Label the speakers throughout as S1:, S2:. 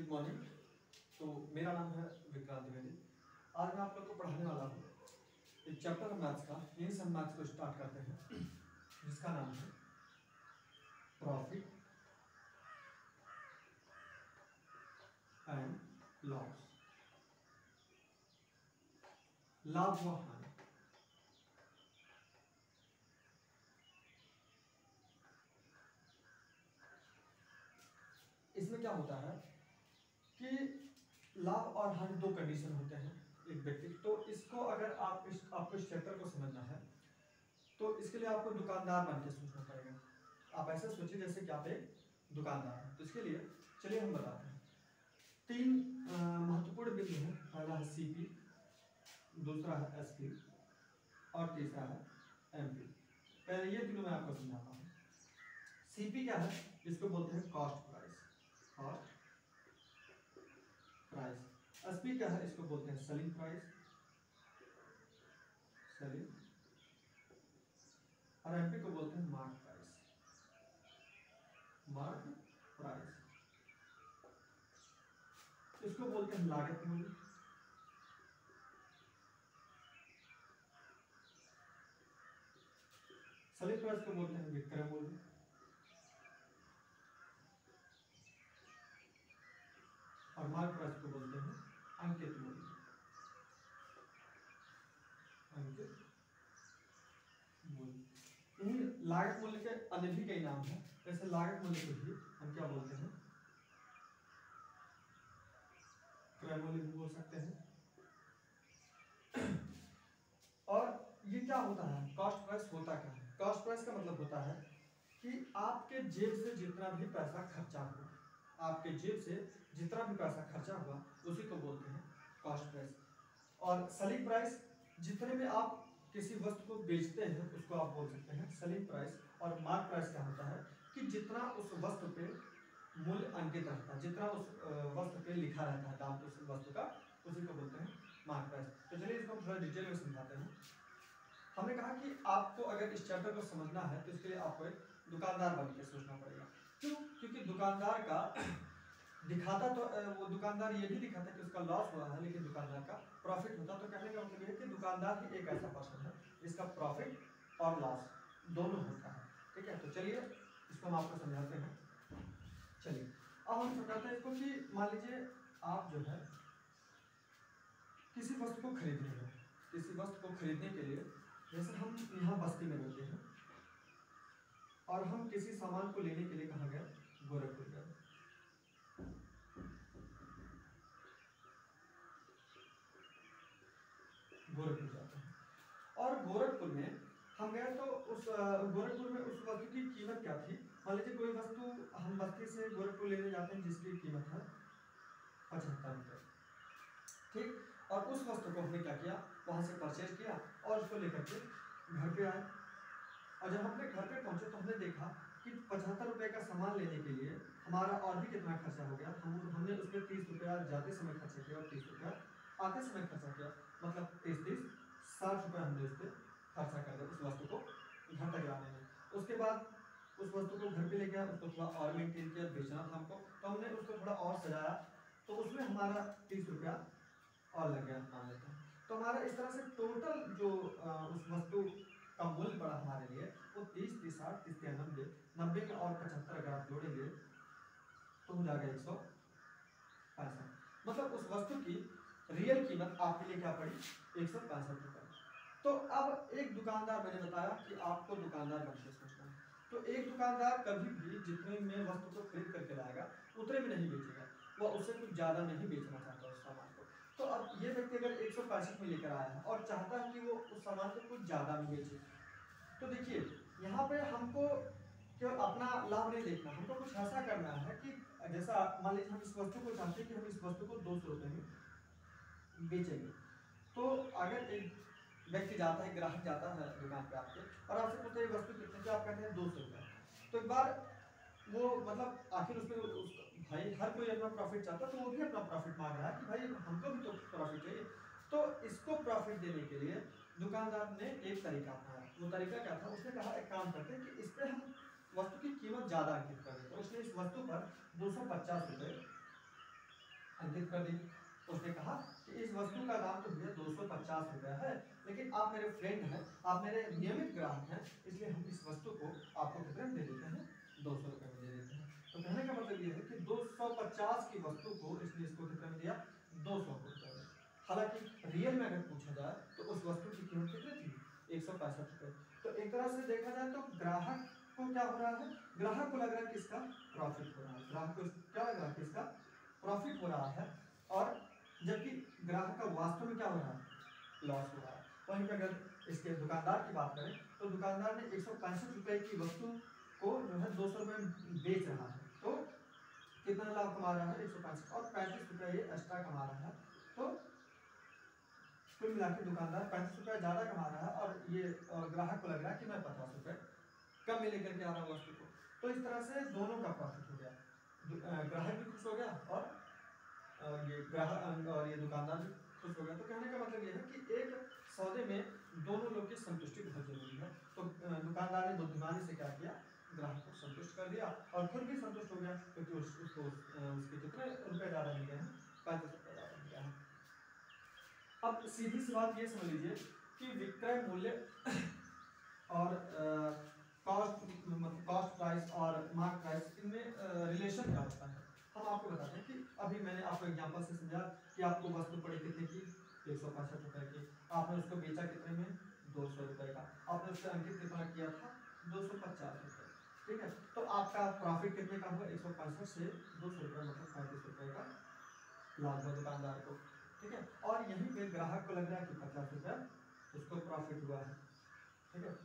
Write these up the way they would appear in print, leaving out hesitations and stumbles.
S1: Good morning. तो मेरा नाम है विक्रांत द्विवेदी। आज मैं आप लोग को पढ़ाने वाला हूँ एक चैप्टर है मैथ्स का। यहीं से हम मैथ्स को स्टार्ट करते हैं, जिसका नाम है प्रॉफिट एंड लॉस, लाभ व हानि। इसमें क्या होता है कि लाभ और हानि दो कंडीशन होते हैं एक व्यक्ति। तो इसको अगर आपको इस चैप्टर को समझना है तो इसके लिए आपको दुकानदार बन के सोचना पड़ेगा। आप ऐसे सोचिए जैसे कि आप एक दुकानदार हैं। तो इसके लिए चलिए हम बताते हैं। तीन महत्वपूर्ण बिंदु हैं। पहला है सीपी, दूसरा है एसपी और तीसरा है एमपी। पहले ये तीनों मैं आपको समझाता हूँ। सीपी क्या है? इसको बोलते हैं cost price, cost price. SP क्या है? इसको बोलते हैं सेलिंग प्राइस, सेलिंग। और एमपी को बोलते हैं मार्क प्राइस, मार्क प्राइस। इसको बोलते हैं लागत मूल्य, सेलिंग प्राइस को बोलते हैं विक्रय मूल्य, और मार्क प्राइस को बोलते हैं अंकित मूल्य, अंकित मूल्य। इन्हीं लागत मूल्य के अन्य भी कई नाम हैं। जैसे लागत मूल्य को भी हम क्या बोलते हैं? क्रय मूल्य भी बोल सकते हैं। और ये क्या होता है? कॉस्ट प्राइस होता क्या है? कॉस्ट प्राइस का मतलब होता है कि आपके जेब से जितना भी पैसा खर्चा हुआ, आपके जेब से जितना भी पैसा खर्चा हुआ उसी को बोलते हैं कॉस्ट प्राइस। और सेलिंग प्राइस, जितने में आप किसी वस्तु को बेचते हैं उसको आप बोल सकते हैं सेलिंग प्राइस। और मार्क प्राइस क्या होता है कि जितना उस वस्तु पे मूल्य अंकित रहता है, जितना उस वस्तु पे लिखा रहता है दाम उस वस्तु का, उसी को बोलते हैं मार्क प्राइस। तो चलिए इसको थोड़ा डिटेल में समझाते हैं। हमने कहा कि आपको अगर इस चैप्टर को समझना है तो इसके लिए आपको एक दुकानदार बन के सोचना पड़ेगा। क्यों? क्योंकि दुकानदार का दिखाता तो वो दुकानदार ये भी दिखाता है कि उसका लॉस हुआ है, लेकिन दुकानदार का प्रॉफिट होता। तो कहने का मतलब ये है कि दुकानदार ही एक ऐसा पर्सन है जिसका प्रॉफिट और लॉस दोनों होता है। ठीक है, तो चलिए इसको हम आपको समझाते हैं। चलिए अब हम समझाते हैं इसको कि मान लीजिए आप जो है किसी वस्तु को खरीद रहे हैं। किसी वस्तु को खरीदने के लिए जैसे हम यहाँ बस्ती में रहते हैं और हम किसी सामान को लेने के लिए कहाँ गए? गोरखपुर गए। गोरखपुर जाते हैं और गोरखपुर में हम गए तो उस गोरखपुर में उस वस्तु की कीमत क्या थी? मान लीजिए कोई वस्तु हम बस्ती से गोरखपुर लेने जाते हैं जिसकी कीमत है 75 रुपये। ठीक, और उस वस्तु को हमने क्या किया? वहां से परचेज किया और उसको लेकर के घर पे आए। और जब हमने घर पे पहुंचे तो हमने देखा कि 75 रुपये का सामान लेने के लिए हमारा और भी कितना खर्चा हो गया। हमने उस पर 30 रुपया जाते समय खर्चा किया और 30 रुपया आते समय खर्चा किया। मतलब 30 60 रुपये हमने उस पर खर्चा कर दिया उस वस्तु को घर तक लाने में। उसके बाद उस वस्तु को घर पे ले गया, उसको थोड़ा और मेंटेन किया, बेचना था हमको, तो हमने उसको थोड़ा और सजाया, तो उसमें हमारा 30 रुपया और लग गया मान लेते हैं। तो हमारा इस तरह से टोटल जो उस वस्तु का मूल्य पड़ा हमारे लिए वो 30 30 60 30 90 90 में और 75 अगर आप जोड़ेंगे तो हो जाएगा 165। मतलब उस वस्तु की रियल कीमत आपके लिए क्या पड़ी? 165 रुपये। तो अब एक दुकानदार, मैंने बताया कि आपको दुकानदार बनके सोचना है। तो एक दुकानदार कभी भी जितने में वस्तु को खरीद करके लाएगा उतने में नहीं बेचेगा, वह उससे कुछ ज्यादा नहीं बेचना चाहता उस सामान को। तो अब ये व्यक्ति अगर 165 में लेकर आया है और चाहता है कि वो उस सामान को कुछ ज्यादा में बेचे, तो देखिए यहाँ पे हमको केवल अपना लाभ नहीं देखना, हमको कुछ ऐसा करना है कि जैसा मान लीजिए हम इस वस्तु को चाहते हैं कि हम इस वस्तु को 200 रुपये में बेचेंगे। तो अगर एक व्यक्ति जाता है, ग्राहक जाता है दुकान पे आपके और आपसे पूछते हैं वस्तु कितने की, आप कहते हैं 200 रुपये। तो एक बार वो मतलब आखिर उसमें भाई हर कोई अपना प्रॉफिट चाहता है, तो वो भी अपना प्रॉफिट मांग रहा है कि भाई हमको भी तो प्रॉफिट चाहिए। तो इसको प्रॉफिट देने के लिए दुकानदार ने एक तरीका अपनाया। वो तरीका क्या था? उसने कहा एक काम करते हैं कि इस पे हम वस्तु की कीमत ज्यादा अंकित कर देते हैं। उसने इस वस्तु पर 250 रुपये अंकित कर दी। उसने कहा कि इस वस्तु का दाम तो भैया 250 रुपया है, लेकिन आप मेरे फ्रेंड हैं, आप मेरे नियमित ग्राहक हैं, इसलिए हम इस वस्तु को आपको कितने में दे देते हैं, 200 रुपये में दे देते हैं। तो कहने का मतलब ये है कि 250 की वस्तु को इसने इसको कितने में दिया, 200 रुपये में। हालांकि रियल में अगर पूछा जाए तो उस वस्तु की कीमत कितनी थी, 165 रुपये। तो एक तरह से देखा जाए तो ग्राहक को क्या हो रहा है, ग्राहक को लग रहा है कि इसका प्रॉफिट हो रहा है, ग्राहक को क्या लग रहा है कि इसका प्रॉफिट हो रहा है, और जबकि ग्राहक का वास्तव में क्या हो रहा है, लॉस हो रहा है। वहीं पर अगर इसके दुकानदार की बात करें तो दुकानदार ने 165 रुपये की वस्तु को जो है 200 रुपये में बेच रहा है, तो कितना लाभ कमा रहा है, 165, और 35 रुपये ये एक्स्ट्रा कमा रहा है। तो कुल मिला के दुकानदार 35 रुपये ज़्यादा कमा रहा है, और ये ग्राहक को लग रहा है कि मैं 50 रुपये कम में लेकर के आ रहा हूँ वस्तु को। तो इस तरह से दोनों का प्रॉफिट हो गया, ग्राहक भी खुश हो गया और ये ग्राहक और ये दुकानदार भी खुश हो गया। तो कहने का मतलब ये है कि एक सौदे में दोनों लोग की संतुष्टि बहुत जरूरी है। तो दुकानदार ने बुद्धिमानी से क्या किया, ग्राहक को संतुष्ट कर दिया और खुद भी संतुष्ट हो गया, क्योंकि उसको उसके कितने रुपए ज़्यादा मिल गए हैं, 35 रुपये ज़्यादा मिल गया है। अब सीधी सी बात ये समझ लीजिए कि विक्रय मूल्य और कॉस्ट प्राइस और मार्क प्राइस, इनमें रिलेशन क्या होता है। हम आपको बताते हैं कि अभी मैंने आपको एग्जांपल से समझा कि आपको वस्तु पड़ी कितने की, 165 रुपये की, आपने उसको बेचा कितने में, 200 रुपये का, आपने उससे अंकित कितना किया था, 250 रुपये, ठीक है। तो आपका प्रॉफिट कितने का हुआ, 165 से 200 रुपये, मतलब 35 रुपये का लाभ हुआ दुकानदार को, ठीक है। और यहीं पे ग्राहक को लग रहा है कि 50 रुपये उसको प्रॉफिट हुआ है, ठीक है।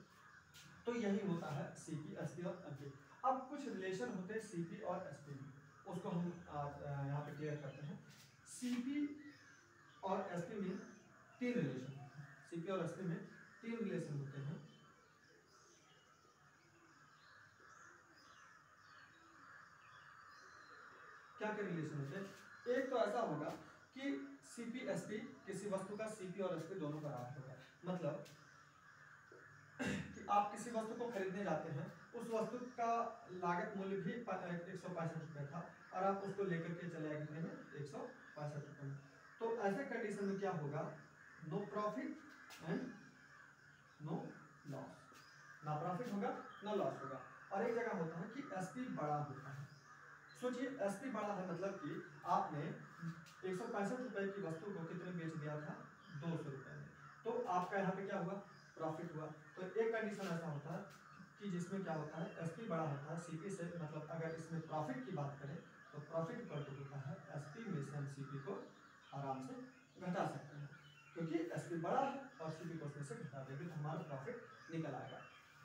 S1: तो यही होता है सीपी, एसपी और एमपी। अब कुछ रिलेशन होते हैं सीपी और एसपी में, उसको हम यहाँ पे क्लियर करते हैं। सीपी और एसपी में 3 रिलेशन होते हैं, सीपी और एसपी में 3 रिलेशन होते हैं। क्या क्या रिलेशन होते हैं, एक तो ऐसा होगा कि सीपी एसपी, किसी वस्तु का सीपी और एसपी दोनों बराबर होगा। मतलब कि आप किसी वस्तु को खरीदने जाते हैं, उस वस्तु का लागत मूल्य भी 165 रुपये था, और आप उसको लेकर के चले आए कितने में, 165 रुपये में। तो ऐसे कंडीशन में क्या होगा, no profit and no loss, ना प्रॉफिट होगा ना लॉस होगा। और एक जगह होता है कि एसपी बड़ा होता है। सोचिए एसपी बड़ा है, मतलब कि आपने 165 रुपये की वस्तु को कितने बेच दिया था, 200 रुपये में, तो आपका यहाँ पे क्या हुआ, प्रॉफिट हुआ। तो एक कंडीशन ऐसा होता है कि जिसमें क्या होता है, एसपी बड़ा होता है सीपी से, मतलब अगर इसमें प्रॉफिट की बात करें तो प्रॉफिट इक्वल टू होता है एसपी में से हम सीपी को आराम से घटा सकते हैं, क्योंकि एसपी बड़ा है और सीपी को उसमें से घटा देंगे तो हमारा प्रॉफिट निकल आएगा।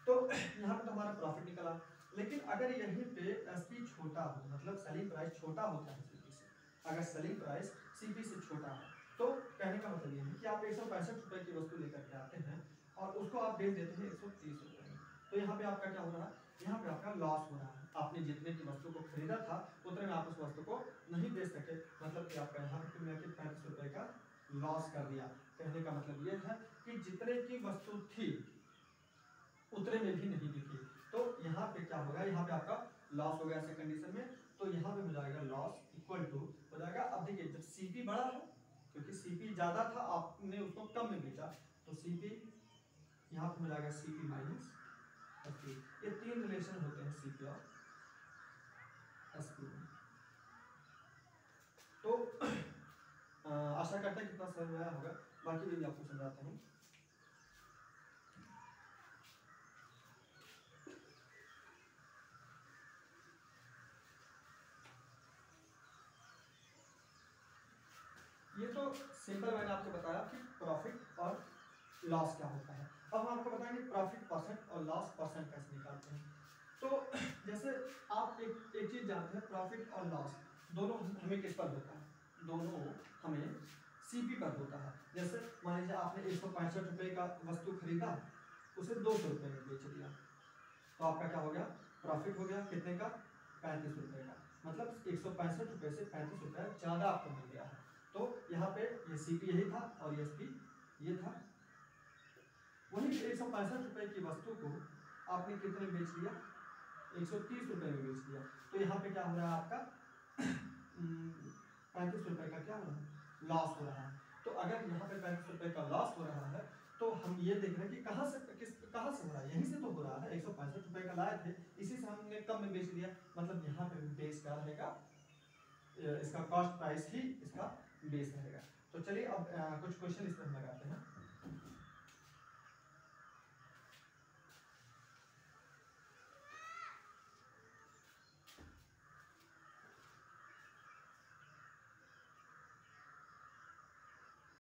S1: तो यहाँ पे तो हमारा प्रॉफिट निकला, लेकिन अगर यहीं पे एसपी छोटा हो, मतलब सेलिंग प्राइस छोटा होता है सीपी से, अगर सेलिंग प्राइस सीपी से छोटा है, तो कहने का मतलब ये है कि आप 165 रुपये की वस्तु लेकर के आते हैं और उसको आप बेच देते हैं 130 रुपये में, तो यहाँ पे आपका क्या हो रहा है, यहाँ पे आपका लॉस हो रहा है। आपने जितने की वस्तु को खरीदा था उतने में आप उस वस्तु को नहीं बेच सके, मतलब कि आपका यहाँ पे मिला के 35 रुपये का लॉस कर दिया। कहने का मतलब ये है कि जितने की वस्तु थी उतने में भी नहीं बिकी, तो यहाँ पे क्या होगा, यहाँ पे आपका लॉस हो गया ऐसे कंडीशन में। तो यहाँ पे हो जाएगा लॉस इक्वल टू हो जाएगा, अब देखिए जब सीपी बड़ा है, क्योंकि सीपी ज्यादा था आपने उसको कम में बेचा, तो सीपी यहाँ पे हो जाएगा सीपी माइनस एसपी। ये 3 रिलेशन होते हैं सीपी और एसपी में। तो आशा करते हैं कितना समझ में आया होगा, बाकी भी आपको समझाता हूँ। ये तो सिंपल मैंने आपको बताया कि प्रॉफिट और लॉस क्या होता है। अब हम आपको बताएंगे प्रॉफिट परसेंट और लॉस परसेंट कैसे निकालते हैं। तो जैसे आप एक चीज जानते हैं, प्रॉफिट और लॉस दोनों हमें किस पर होता है, दोनों हमें सीपी पर होता है। जैसे मान लीजिए आपने 165 रुपये का वस्तु खरीदा, उसे 200 रुपये में बेच दिया, तो आपका क्या हो गया, प्रॉफिट हो गया, कितने का, 35 रुपये का, मतलब 165 रुपये से 35 रुपये ज़्यादा आपको मिल गया है। तो यहाँ पे ये सीपी यही था और ये एसपी ये था। वहीं 165 रुपये की वस्तु को आपने कितने बेच लिया, 130 रुपये में बेच लिया, तो यहाँ पे क्या हो रहा है आपका ₹35 का क्या हो रहा है, लॉस हो रहा है। तो अगर यहाँ पे ₹35 का लॉस हो रहा है तो हम ये देख रहे हैं कि कहाँ से हो रहा है, यहीं से तो हो रहा है। ₹165 का लाए थे, इसी से हमने कम में बेच दिया, मतलब यहाँ पे भी बेस क्या रहेगा, इसका कॉस्ट प्राइस ही इसका बेस रहेगा। तो चलिए अब कुछ क्वेश्चन इस पर हम लगाते हैं।